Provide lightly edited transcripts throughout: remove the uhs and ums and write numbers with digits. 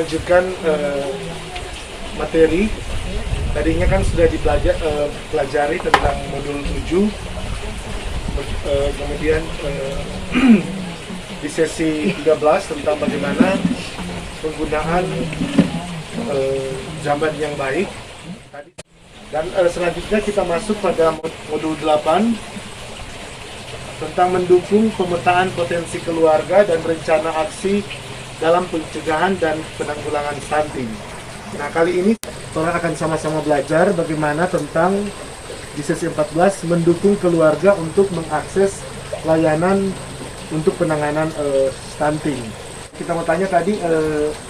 melanjutkan materi. Tadinya kan sudah dipelajari tentang modul 7, kemudian di sesi 13 tentang bagaimana penggunaan jamban yang baik. Dan selanjutnya kita masuk pada modul 8 tentang mendukung pemetaan potensi keluarga dan rencana aksi dalam pencegahan dan penanggulangan stunting. Nah, kali ini orang akan sama-sama belajar bagaimana tentang di sesi 14 mendukung keluarga untuk mengakses layanan untuk penanganan stunting. Kita mau tanya tadi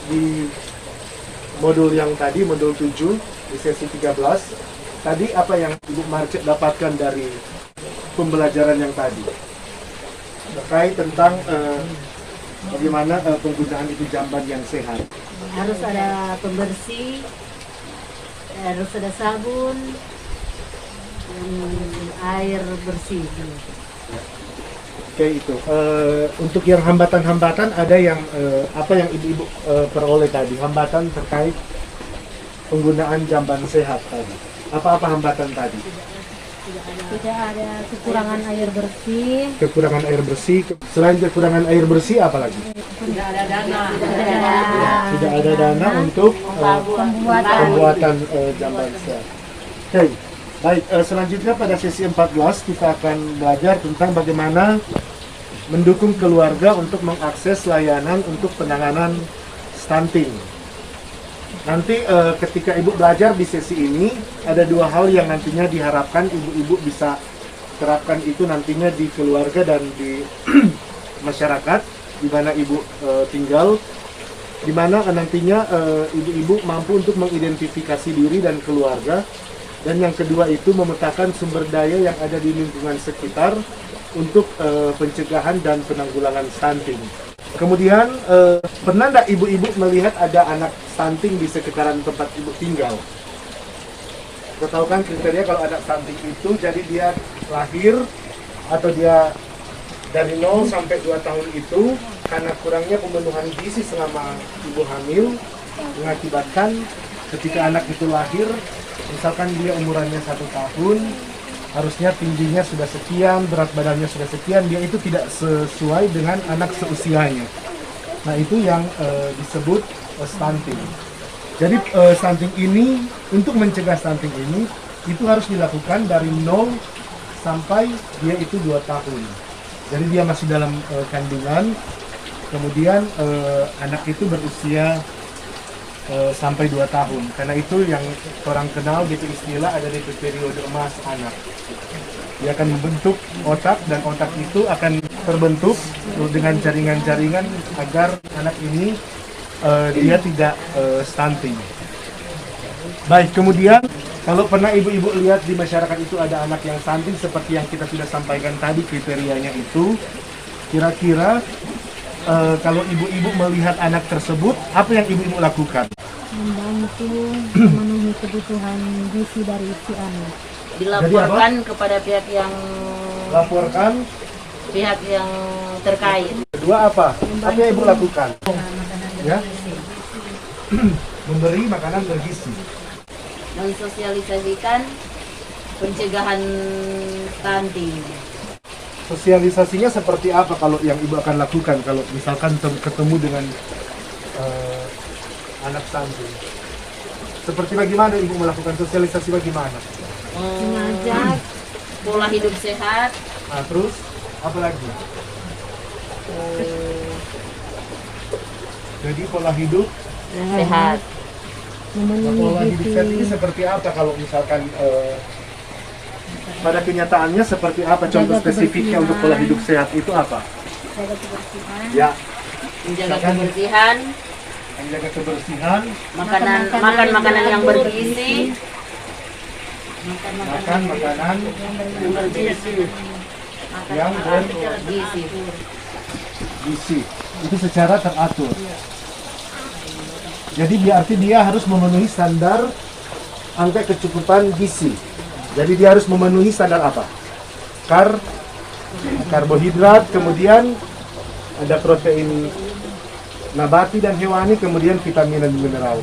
di modul yang tadi, modul 7 di sesi 13, tadi apa yang Ibu Marcet dapatkan dari pembelajaran yang tadi? Terkait tentang bagaimana penggunaan itu jamban yang sehat. Harus ada pembersih, harus ada sabun, dan air bersih. Oke, itu. Untuk yang hambatan-hambatan ada yang apa yang ibu-ibu peroleh tadi? Hambatan terkait penggunaan jamban sehat tadi. Apa-apa hambatan tadi? Tidak ada kekurangan air bersih. Kekurangan air bersih. Selain kekurangan air bersih, apa lagi? Tidak ada dana. Tidak ada dana untuk pembuatan jamban sehat. Oke, baik. Selanjutnya pada sesi 14 kita akan belajar tentang bagaimana mendukung keluarga untuk mengakses layanan untuk penanganan stunting. Nanti ketika Ibu belajar di sesi ini, ada dua hal yang nantinya diharapkan ibu-ibu bisa terapkan itu nantinya di keluarga dan di masyarakat di mana Ibu tinggal, di mana nantinya ibu-ibu mampu untuk mengidentifikasi diri dan keluarga, dan yang kedua itu memetakan sumber daya yang ada di lingkungan sekitar untuk pencegahan dan penanggulangan stunting. Kemudian, pernah nggak ibu-ibu melihat ada anak stunting di sekitaran tempat ibu tinggal? Kita tahu kan kriteria kalau anak stunting itu, jadi dia lahir atau dia dari 0 sampai 2 tahun itu, karena kurangnya pemenuhan gizi selama ibu hamil, mengakibatkan ketika anak itu lahir, misalkan dia umurannya 1 tahun, harusnya tingginya sudah sekian, berat badannya sudah sekian, dia itu tidak sesuai dengan anak seusianya. Nah, itu yang disebut stunting. Jadi stunting ini, untuk mencegah stunting ini, itu harus dilakukan dari 0 sampai dia itu 2 tahun. Jadi dia masih dalam kandungan, kemudian anak itu berusia sampai 2 tahun. Karena itu yang orang kenal gitu istilah ada di periode emas anak. Dia akan membentuk otak dan otak itu akan terbentuk dengan jaringan-jaringan agar anak ini dia tidak stunting. Baik, kemudian kalau pernah ibu-ibu lihat di masyarakat itu ada anak yang stunting seperti yang kita sudah sampaikan tadi kriterianya itu, kira-kira kalau ibu-ibu melihat anak tersebut, apa yang ibu-ibu lakukan? Membantu memenuhi kebutuhan gizi dari si anak. Dilaporkan kepada pihak yang terkait. Kedua apa? Apa yang ibu lakukan? Ya, memberi makanan bergizi. Mensosialisasikan pencegahan stunting. Sosialisasinya seperti apa kalau yang ibu akan lakukan kalau misalkan ketemu dengan anak stunting? Seperti bagaimana ibu melakukan sosialisasi bagaimana? Mengajak Pola hidup sehat. Nah, terus apa lagi? Jadi pola hidup Sehat. Nah, pola hidup sehat ini seperti apa kalau misalkan pada kenyataannya seperti apa? Contoh spesifiknya untuk pola hidup sehat itu apa? jaga kebersihan, Ya, Menjaga kebersihan. menjaga kebersihan, Makan makanan yang bergizi. makan makanan Yang bergizi. yang Gizi. bergizi. Itu secara teratur. Jadi berarti dia harus memenuhi standar angka kecukupan gizi. Jadi dia harus memenuhi standar apa? Karbohidrat, kemudian ada protein nabati dan hewani, kemudian vitamin dan mineral.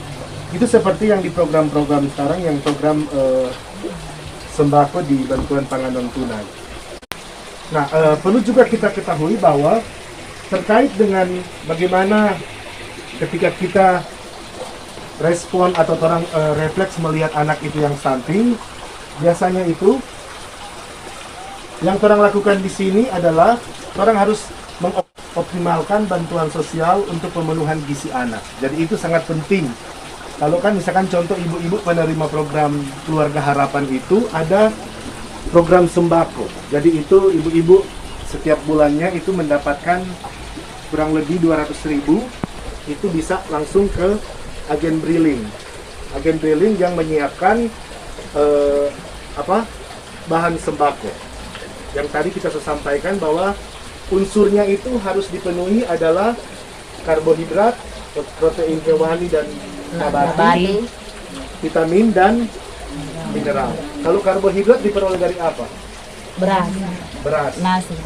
Itu seperti yang di program-program sekarang, yang program sembako di bantuan pangan non tunai. Nah, perlu juga kita ketahui bahwa terkait dengan bagaimana ketika kita respon atau orang refleks melihat anak itu yang stunting, biasanya itu yang orang lakukan di sini adalah orang harus mengoptimalkan bantuan sosial untuk pemenuhan gizi anak. Jadi itu sangat penting. Kalau kan misalkan contoh ibu-ibu penerima program Keluarga Harapan itu ada program sembako. Jadi itu ibu-ibu setiap bulannya itu mendapatkan kurang lebih 200.000, itu bisa langsung ke agen Briling. Agen Briling yang menyiapkan bahan sembako. Yang tadi kita sudah sampaikan bahwa unsurnya itu harus dipenuhi adalah karbohidrat, protein hewani dan nabati, vitamin dan mineral. Kalau karbohidrat diperoleh dari apa? Beras. Nasi.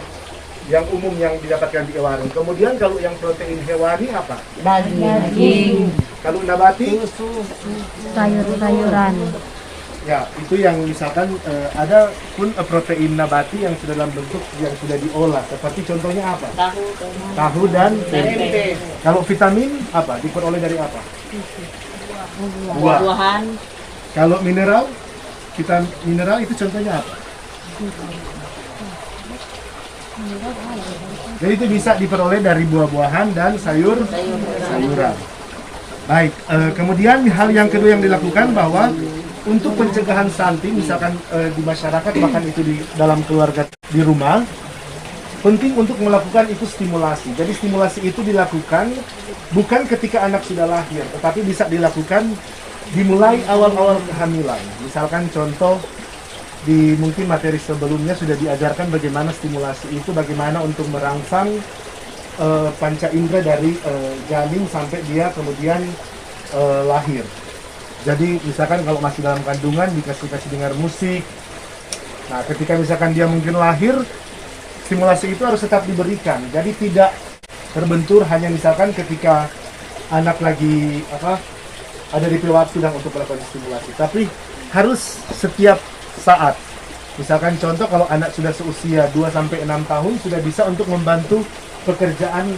Yang umum yang didapatkan di warung. Kemudian kalau yang protein hewani apa? Daging. Kalau nabati? Sayur-sayuran. Ya, itu yang misalkan ada pun protein nabati yang sudah dalam bentuk yang sudah diolah. Seperti contohnya apa? Tahu dan tempe. Kalau vitamin apa? Diperoleh dari apa? Buah-buahan. Kalau mineral, mineral itu contohnya apa? Jadi itu bisa diperoleh dari buah-buahan dan sayuran. Baik, kemudian hal yang kedua yang dilakukan bahwa untuk pencegahan stunting, misalkan di masyarakat bahkan itu di dalam keluarga di rumah, penting untuk melakukan itu stimulasi. Jadi stimulasi itu dilakukan bukan ketika anak sudah lahir, tetapi bisa dilakukan dimulai awal-awal kehamilan. Misalkan contoh di mungkin materi sebelumnya sudah diajarkan bagaimana stimulasi itu, bagaimana untuk merangsang panca indera dari janin sampai dia kemudian lahir. Jadi misalkan kalau masih dalam kandungan dikasih dengar musik. Nah, ketika misalkan dia mungkin lahir, stimulasi itu harus tetap diberikan. Jadi tidak terbentur hanya misalkan ketika anak lagi ada di waktu sedang untuk melakukan stimulasi, tapi harus setiap saat. Misalkan contoh kalau anak sudah seusia 2-6 tahun sudah bisa untuk membantu pekerjaan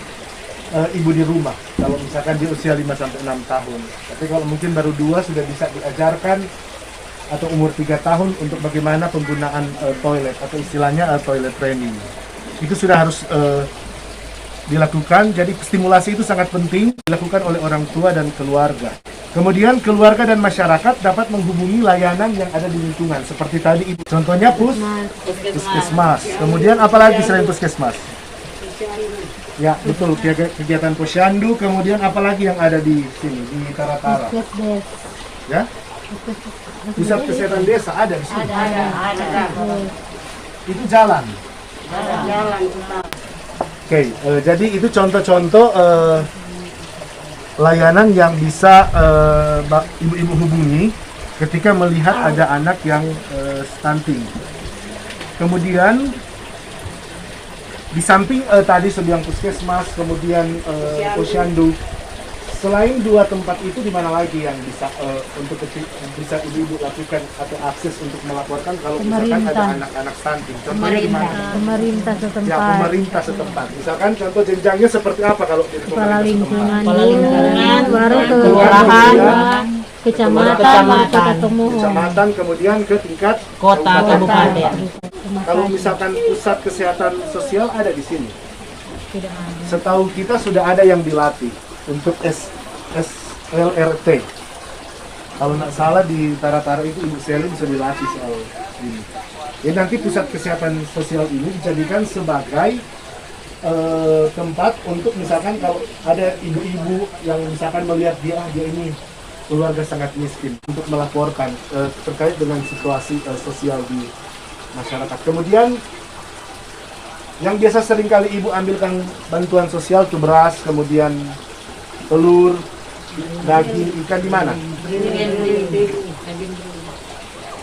ibu di rumah. Kalau misalkan di usia 5-6 tahun. Tapi kalau mungkin baru 2 sudah bisa diajarkan, atau umur 3 tahun untuk bagaimana penggunaan toilet atau istilahnya toilet training. Itu sudah harus dilakukan. Jadi stimulasi itu sangat penting dilakukan oleh orang tua dan keluarga. Kemudian keluarga dan masyarakat dapat menghubungi layanan yang ada di lingkungan. Seperti tadi ibu, contohnya puskesmas. Kemudian apalagi selain puskesmas? Ya betul, kegiatan posyandu. Kemudian apalagi yang ada di sini di Taratara? Ya? Pusat kesehatan desa ada di sini. Ada. Itu jalan. Oke, jadi itu contoh-contoh layanan yang bisa ibu-ibu hubungi ketika melihat ada anak yang stunting. Kemudian di samping tadi sebelum puskesmas, kemudian posyandu, selain 2 tempat itu di mana lagi yang bisa untuk bisa ibu-ibu lakukan atau akses untuk melaporkan kalau misalkan ada anak-anak stunting? Contohnya di mana? Pemerintah setempat. Ya, pemerintah setempat. Misalkan contoh jenjangnya seperti apa kalau di Kepala lingkungan, baru ke kelurahan, kecamatan, ketemu kecamatan, kemudian ke tingkat kota, kabupaten. Kalau misalkan pusat kesehatan sosial ada di sini. tidak ada. Setahu kita sudah ada yang dilatih untuk SLRT. Kalau nggak salah di Taratara itu Ibu Selin bisa dilatih soal ini. Ya nanti pusat kesehatan sosial ini dijadikan sebagai tempat untuk misalkan kalau ada ibu-ibu yang misalkan melihat dia ini keluarga sangat miskin untuk melaporkan terkait dengan situasi sosial di masyarakat. Kemudian yang biasa sering kali ibu ambilkan bantuan sosial itu beras, kemudian telur, daging, ikan di mana?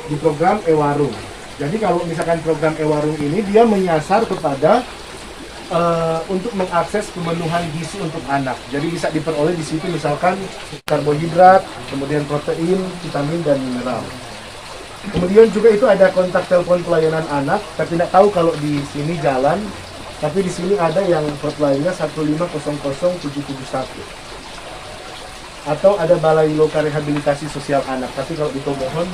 Di program Ewarung. Jadi kalau misalkan program Ewarung ini dia menyasar kepada untuk mengakses pemenuhan gizi untuk anak. Jadi bisa diperoleh di situ misalkan karbohidrat, kemudian protein, vitamin dan mineral. Kemudian juga itu ada kontak telepon pelayanan anak, tapi tidak tahu kalau di sini jalan, tapi di sini ada yang hotline-nya 1500771. Atau ada Balai Loka Rehabilitasi Sosial Anak, tapi kalau di Tomohon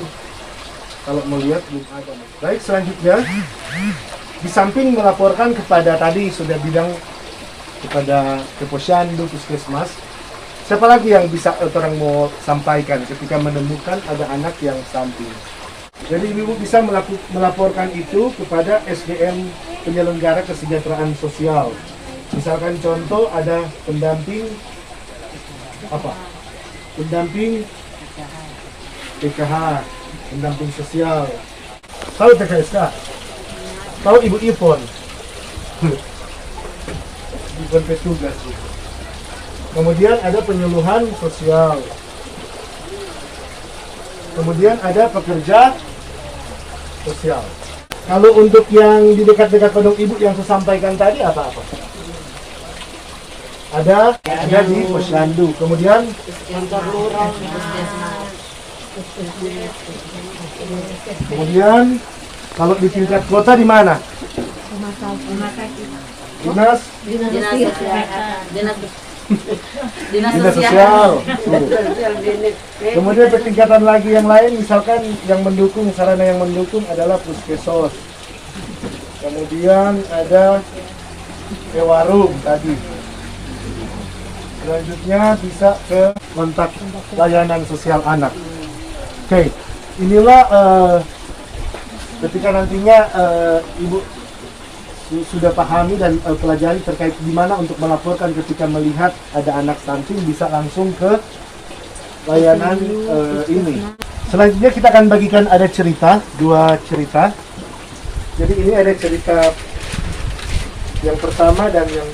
kalau melihat belum ada. Baik, selanjutnya di samping melaporkan kepada tadi sudah bidang kepada Keposyandu, Puskesmas, siapa lagi yang bisa orang mau sampaikan ketika menemukan ada anak yang stunting? Jadi ibu bisa melaporkan itu kepada SDM penyelenggara kesejahteraan sosial. Misalkan contoh ada pendamping apa? Pendamping PKH, pendamping sosial. Tahu PKSK? Tahu Ibu Ipon? Ipon petugas. Kemudian ada penyuluhan sosial. Kemudian ada pekerja sosial. Kalau untuk yang di dekat-dekat Padang Ibu yang saya sampaikan tadi apa-apa? Ada di Posyandu. Kemudian kalau di tingkat kota di mana? Rumah sakit. Dinas sosial. Kemudian pertingkatan lagi yang lain, misalkan yang mendukung, sarana yang mendukung adalah Puskesos. Kemudian ada warung tadi. Selanjutnya bisa ke kontak layanan sosial anak. Oke, inilah ketika nantinya Ibu sudah pahami dan pelajari terkait di mana untuk melaporkan ketika melihat ada anak stunting, bisa langsung ke layanan ini. Selanjutnya kita akan bagikan ada cerita, 2 cerita. Jadi ini ada cerita yang pertama dan yang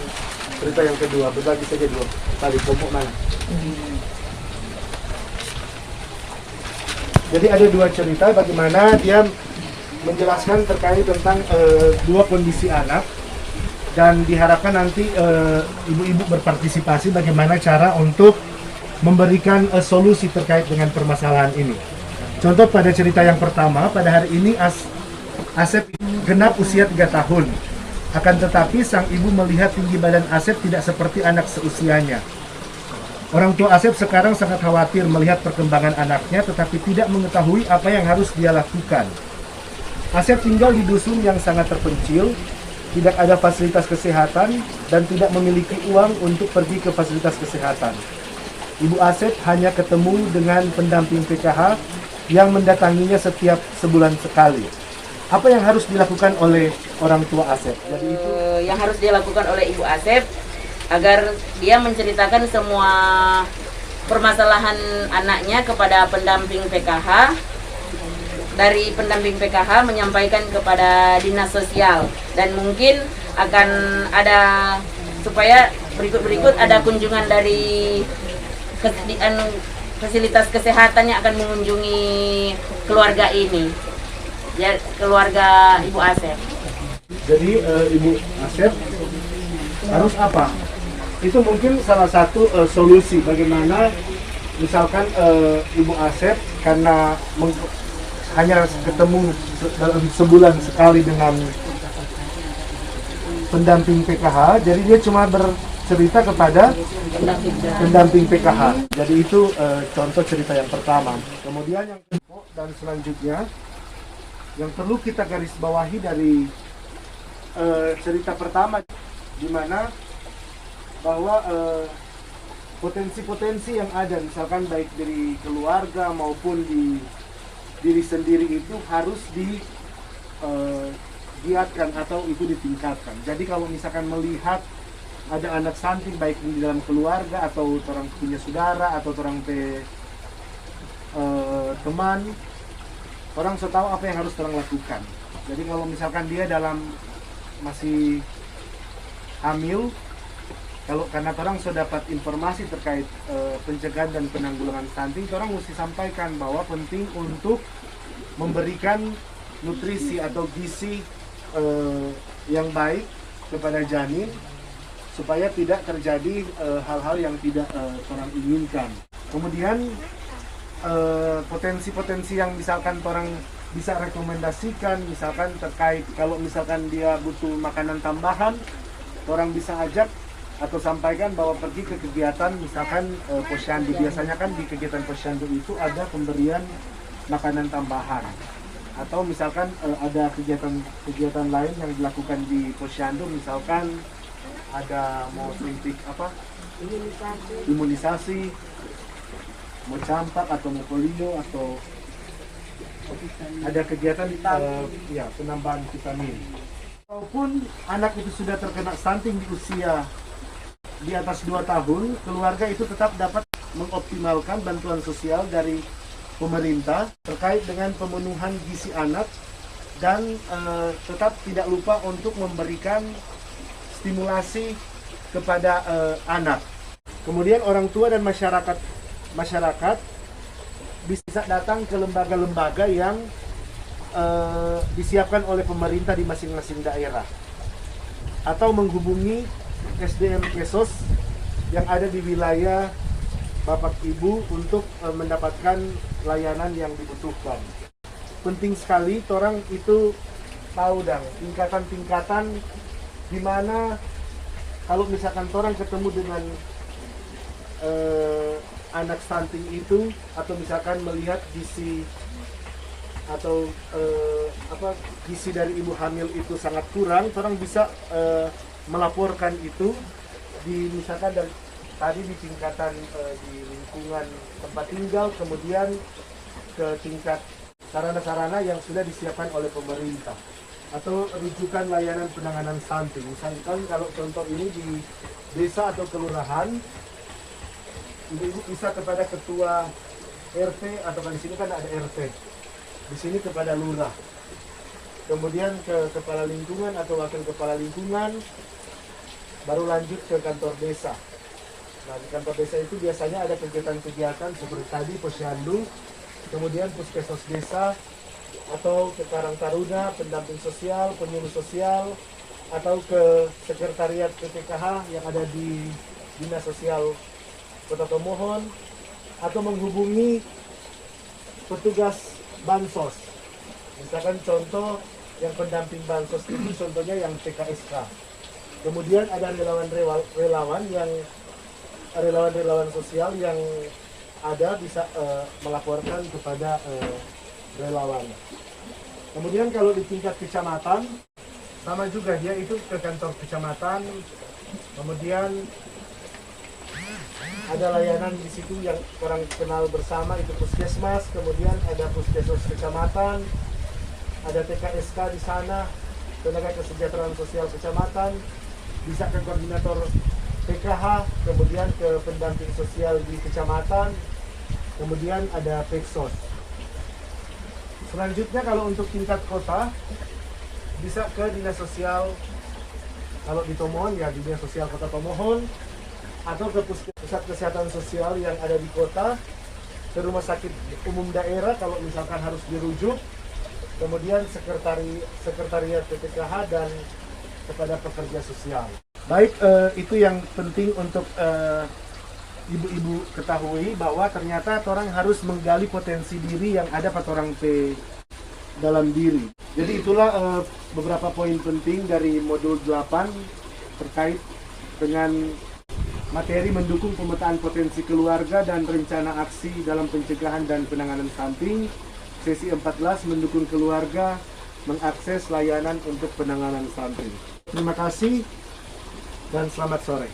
cerita yang kedua, berbagi saja 2 kali. Kelompok mana? Jadi ada 2 cerita bagaimana dia menjelaskan terkait tentang 2 kondisi anak, dan diharapkan nanti ibu-ibu berpartisipasi bagaimana cara untuk memberikan solusi terkait dengan permasalahan ini. Contoh pada cerita yang pertama, pada hari ini Asep genap usia 3 tahun. Akan tetapi sang ibu melihat tinggi badan Asep tidak seperti anak seusianya. Orang tua Asep sekarang sangat khawatir melihat perkembangan anaknya, tetapi tidak mengetahui apa yang harus dia lakukan. Asep tinggal di dusun yang sangat terpencil, tidak ada fasilitas kesehatan, dan tidak memiliki uang untuk pergi ke fasilitas kesehatan. Ibu Asep hanya ketemu dengan pendamping PKH yang mendatanginya setiap sebulan sekali. Apa yang harus dilakukan oleh orang tua Asep? Jadi itu yang harus dilakukan oleh Ibu Asep agar dia menceritakan semua permasalahan anaknya kepada pendamping PKH. Dari pendamping PKH menyampaikan kepada dinas sosial, dan mungkin akan ada supaya berikut ada kunjungan dari fasilitas kesehatan yang akan mengunjungi keluarga ini, ya, keluarga Ibu Asep. Jadi Ibu Asep harus apa? Itu mungkin salah satu solusi bagaimana misalkan Ibu Asep karena hanya ketemu dalam sebulan sekali dengan pendamping PKH, jadi dia cuma bercerita kepada pendamping PKH. Jadi itu contoh cerita yang pertama. Kemudian yang kedua dan selanjutnya yang perlu kita garis bawahi dari cerita pertama, di mana bahwa potensi-potensi yang ada, misalkan baik dari keluarga maupun di diri sendiri, itu harus digiatkan atau itu ditingkatkan. Jadi kalau misalkan melihat ada anak stunting baik di dalam keluarga atau orang punya saudara atau orang teman, orang sudah tahu apa yang harus orang lakukan. Jadi kalau misalkan dia masih hamil, kalau karena orang sudah dapat informasi terkait pencegahan dan penanggulangan stunting, orang mesti sampaikan bahwa penting untuk memberikan nutrisi atau gizi yang baik kepada janin supaya tidak terjadi hal-hal yang tidak orang inginkan. Kemudian potensi-potensi yang misalkan orang bisa rekomendasikan, misalkan terkait kalau misalkan dia butuh makanan tambahan, orang bisa ajak atau sampaikan bahwa pergi ke kegiatan misalkan posyandu. Biasanya kan di kegiatan posyandu itu ada pemberian makanan tambahan, atau misalkan ada kegiatan lain yang dilakukan di posyandu, misalkan ada mau suntik imunisasi, mau campak atau mau polio, atau ada kegiatan penambahan vitamin. Walaupun anak itu sudah terkena stunting di usia di atas 2 tahun, keluarga itu tetap dapat mengoptimalkan bantuan sosial dari pemerintah terkait dengan pemenuhan gizi anak, dan tetap tidak lupa untuk memberikan stimulasi kepada anak. Kemudian orang tua dan masyarakat bisa datang ke lembaga-lembaga yang disiapkan oleh pemerintah di masing-masing daerah, atau menghubungi SDM Kesos yang ada di wilayah Bapak Ibu untuk mendapatkan layanan yang dibutuhkan. Penting sekali orang itu tahu dan tingkatan-tingkatan di mana kalau misalkan orang ketemu dengan anak stunting itu, atau misalkan melihat gizi atau gizi dari ibu hamil itu sangat kurang, orang bisa melaporkan itu di misalkan dan tadi di tingkatan di lingkungan tempat tinggal, kemudian ke tingkat sarana-sarana yang sudah disiapkan oleh pemerintah, atau rujukan layanan penanganan stunting. Misalkan kalau contoh ini di desa atau kelurahan, ibu bisa kepada ketua RT, atau di sini kan ada RT, di sini kepada lurah, kemudian ke kepala lingkungan atau wakil kepala lingkungan, baru lanjut ke kantor desa. Nah, di kantor desa itu biasanya ada kegiatan-kegiatan seperti tadi posyandu, kemudian puskesmas desa, atau ke Karang Taruna, pendamping sosial, penyuluh sosial, atau ke sekretariat PPKH yang ada di Dinas Sosial Kota Tomohon, atau menghubungi petugas bansos. Misalkan contoh yang pendamping bansos itu contohnya yang PKSK. Kemudian ada relawan sosial yang ada bisa melaporkan kepada relawan. Kemudian kalau di tingkat kecamatan sama juga, dia itu ke kantor kecamatan. Kemudian ada layanan di situ yang orang kenal bersama, itu puskesmas. Kemudian ada puskesmas kecamatan, ada TKSK di sana, tenaga kesejahteraan sosial kecamatan, bisa ke koordinator PKH, kemudian ke pendamping sosial di kecamatan, kemudian ada Peksos. Selanjutnya kalau untuk tingkat kota, bisa ke dinas sosial, kalau di Tomohon ya di dinas sosial Kota Tomohon, atau ke pusat kesehatan sosial yang ada di kota, ke rumah sakit umum daerah kalau misalkan harus dirujuk, kemudian sekretariat PPKH, dan kepada pekerja sosial. Baik, itu yang penting untuk ibu-ibu ketahui, bahwa ternyata orang harus menggali potensi diri yang ada pada orang dalam diri. Jadi itulah beberapa poin penting dari modul 8 terkait dengan materi mendukung pemetaan potensi keluarga dan rencana aksi dalam pencegahan dan penanganan stunting. Sesi 14 mendukung keluarga mengakses layanan untuk penanganan stunting. Terima kasih dan selamat sore.